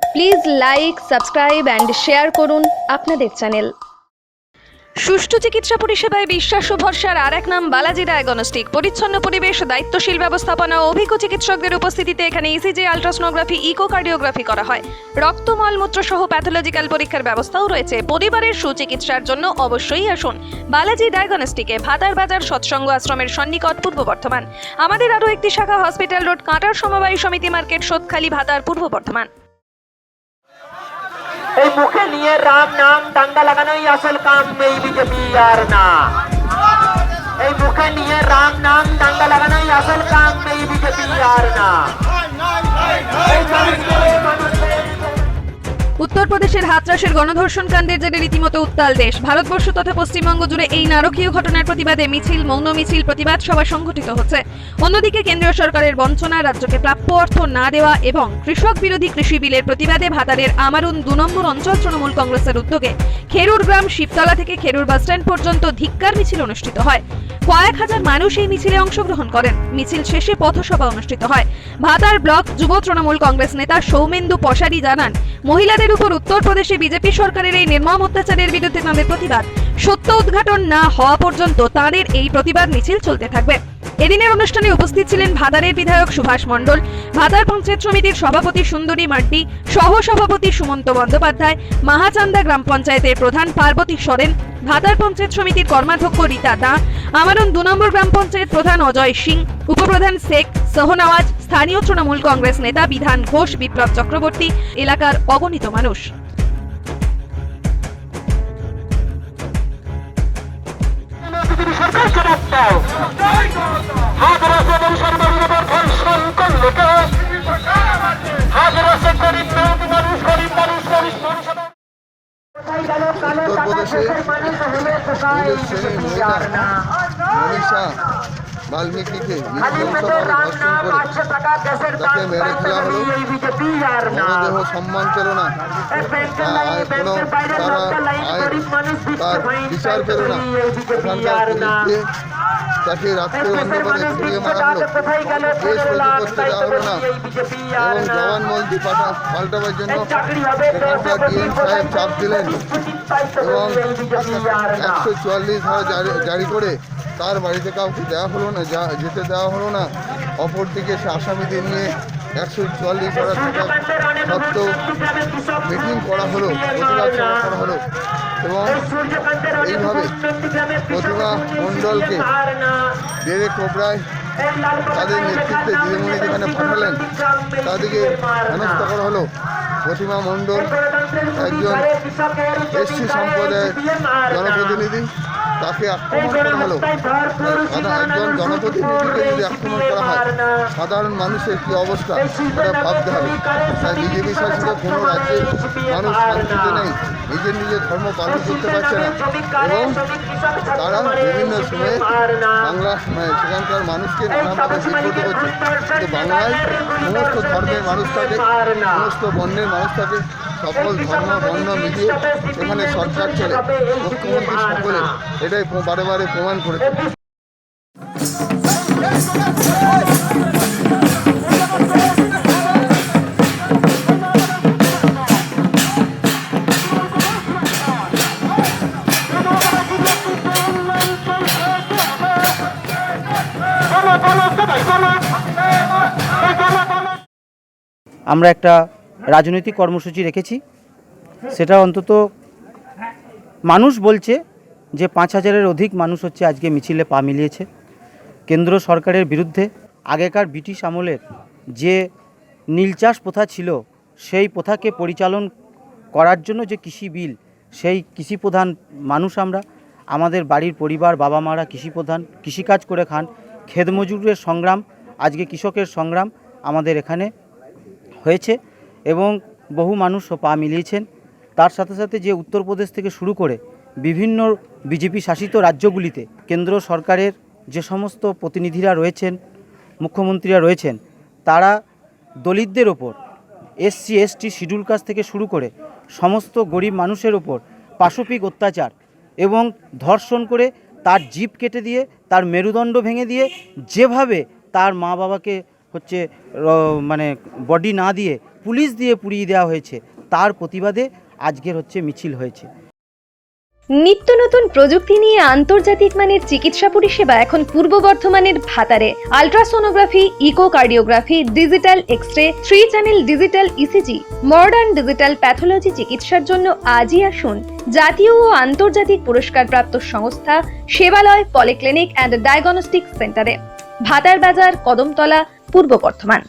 Please like, subscribe and share করুন আপনাদের channel. সুষ্ঠু চিকিৎসা পরিষেবায় বিশ্বাস ও ভরসার আর এক নাম বালাজি ডায়াগনস্টিক। পরিচ্ছন্ন পরিবেশ, দায়িত্বশীল ব্যবস্থাপনা ও অভিজ্ঞ চিকিৎসকদের উপস্থিতিতে এখানে ইসিজি, আলট্রাসোনোগ্রাফি, ইকোকার্ডিওগ্রাফি করা হয়। রক্ত, মলমূত্র সহ প্যাথোলজিক্যাল পরীক্ষার ব্যবস্থাও রয়েছে। পরিবারের সুচিকিৎসার জন্য অবশ্যই আসুন বালাজি ডায়াগনস্টিকে, ভাতার বাজার সৎসঙ্গ আশ্রমের সন্নিকট, পূর্ব বর্ধমান। আমাদের আরও একটি শাখা হসপিটাল রোড, কাঁটার সমবায় সমিতি মার্কেট, সোদখালি, ভাতার, পূর্ব বর্ধমান। এই মুখে নিয়ে রাম নাম দাঙ্গা লাগানোই আসল কাম, এই বিজেপি আর না। এই মুখে নিয়ে রাম নাম দাঙ্গা লাগানোই আসল কাম, এই বিজেপি আর না। উত্তরপ্রদেশের হাতরাসের গণধর্ষণ কাণ্ডের জেরে রীতিমতো উত্তাল দেশ। ভারতবর্ষ তথা পশ্চিমবঙ্গ জুড়ে এই নারকীয় ঘটনার প্রতিবাদে মিছিল, মৌন মিছিল, প্রতিবাদ সভা সংঘটিত হচ্ছে। অন্যদিকে কেন্দ্রীয় সরকারের বঞ্চনা, রাজ্যকে প্রাপ্য অর্থ না দেওয়া এবং কৃষক বিরোধী কৃষি বিলের প্রতিবাদে ভাতারের আমারুন ২ নম্বর অঞ্চল তৃণমূল কংগ্রেসের উদ্যোগে খেরুর গ্রাম শিবতলা থেকে খেরুর বাসস্ট্যান্ড পর্যন্ত ধিক্কার মিছিল অনুষ্ঠিত হয়। কয়েক হাজার মানুষ এই মিছিলে অংশগ্রহণ করেন। মিছিল শেষে পথসভা অনুষ্ঠিত হয়। ভাতার ব্লক যুব তৃণমূল কংগ্রেস নেতা সৌমেন্দু পশারি জানান, মহিলাদের উপর উত্তরপ্রদেশে বিজেপি সরকারের এই নির্মম অত্যাচারের বিরুদ্ধে তাঁদের প্রতিবাদ সত্য উদ্ঘাটন না হওয়া পর্যন্ত তাঁদের এই প্রতিবাদ মিছিল চলতে থাকবে। এদিনের অনুষ্ঠানে উপস্থিত ছিলেন ভাতারের বিধায়ক সুভাষ মণ্ডল, ভাতার পঞ্চায়েত সমিতির সভাপতি সুন্দরী মার্ডি, সহ সভাপতি সুমন্ত বন্দ্যোপাধ্যায়, মাহাচান্দা গ্রাম পঞ্চায়েতের প্রধান পার্বতী সরেন, ভাতার পঞ্চায়েত সমিতির কর্মাধ্যক্ষ রীতা দা, আমারুন ২ নম্বর গ্রাম পঞ্চায়েত প্রধান অজয় সিং, উপপ্রধান শেখ সহনওয়াজ, স্থানীয় তৃণমূল কংগ্রেস নেতা বিধান ঘোষ, বিপ্লব চক্রবর্তী, এলাকার অগণিত মানুষ। উত্তরপ্রদেশে মনীষা বাল্মীকিকে ধর্ষণ করে তাকে মেরে ফেলা হলো, মরদেহ সম্মান পেল না, তার বিচার পেল না। ওখানকার পুলিশকে তাকে রাত্রে অন্ধকারে ঘুরিয়ে মারা হলো, কেস রেডি করতে দেওয়া হলো না এবং জবানবন্দি পাল্টাবার জন্য সেখানকার ডিএম সাহেব চাপ দিলেন এবং 144 ধারা জারি করে তার বাড়িতে কাউকে দেওয়া হলো না, যেতে দেওয়া হলো না। অপরদিকে সে আসামিদের নিয়ে 144 ধারা থাকা সত্ত্বেও মিটিং করা হলো, প্রতিবাদ সভা করা হলো এবং এইভাবে প্রতিমা মণ্ডলকে ডেরে কোবরায় তাদের নেতৃত্বে দিদিমণি যেখানে পাঠালেন তাদেরকে হেনস্থা করা হলো। প্রতিমা মণ্ডল একজন এসসি সম্প্রদায়ের জনপ্রতিনিধি, তাকে আক্রমণ করা হলো। একজন জনপ্রতিনিধিকে যদি আক্রমণ করা হয়, সাধারণ মানুষের কী অবস্থা সেটা ভাবতে হবে। তাই বিজেপি শাসিত কোনো রাজ্যে মানুষ শান্তিতে নেই, নিজের ধর্ম পালন করতে পারছে না এবং তারা বিভিন্ন সময়ে বাংলা সেখানকার মানুষকে নানাভাবে বিব্রত করছে। কিন্তু বাংলায় সমস্ত ধর্মের মানুষ থাকে, সমস্ত বর্ণের মানুষ থাকে, সকল ধর্ম বর্ণ মিলিয়ে এখানে সরকার চলে, মুখ্যমন্ত্রী সকলে এটাই বারে বারে প্রমাণ করেছে। আমরা একটা রাজনৈতিক কর্মসূচি রেখেছি, সেটা অন্তত মানুষ বলছে যে ৫,০০০-এর অধিক মানুষ হচ্ছে আজকে মিছিলে পা মিলিয়েছে। কেন্দ্র সরকারের বিরুদ্ধে আগেকার ব্রিটিশ আমলের যে নীলচাষ প্রথা ছিল, সেই প্রথাকে পরিচালন করার জন্য যে কৃষি বিল, সেই কৃষি প্রধান মানুষ আমরা, আমাদের বাড়ির পরিবার বাবা মারা কৃষি প্রধান, কৃষিকাজ করে খান, ক্ষেত মজুরের সংগ্রাম, আজকে কৃষকের সংগ্রাম আমাদের এখানে হয়েছে এবং বহু মানুষও পা মিলিয়েছেন। তার সাথে সাথে যে উত্তরপ্রদেশ থেকে শুরু করে বিভিন্ন বিজেপি শাসিত রাজ্যগুলিতে কেন্দ্র সরকারের যে সমস্ত প্রতিনিধিরা রয়েছেন, মুখ্যমন্ত্রীরা রয়েছেন, তারা দলিতদের ওপর, এসসি এসটি শিডিউল কাস্ট থেকে শুরু করে সমস্ত গরিব মানুষের ওপর পাশবিক অত্যাচার এবং ধর্ষণ করে তার জিভ কেটে দিয়ে, তার মেরুদণ্ড ভেঙে দিয়ে, যেভাবে তার মা বাবাকে হচ্ছে মানে বডি না দিয়ে পুলিশ দিয়ে পুড়িয়ে দেওয়া হয়েছে, তার প্রতিবাদে আজকের হচ্ছে মিছিল হয়েছে। নিত্য নতুন প্রযুক্তি নিয়ে আন্তর্জাতিক মানের চিকিৎসা পরিষেবা এখন পূর্ব বর্ধমানের ভাতারে। Ultrasonography, echocardiography, digital x-ray, 3 channel digital ECG, modern digital pathology চিকিৎসার জন্য আজই আসুন জাতীয় ও আন্তর্জাতিক পুরস্কারপ্রাপ্ত সংস্থা সেবালয় পলিক্লিনিক অ্যান্ড ডায়াগনস্টিক সেন্টারে, ভাতার বাজার, কদমতলা, পূর্ব বর্ধমান।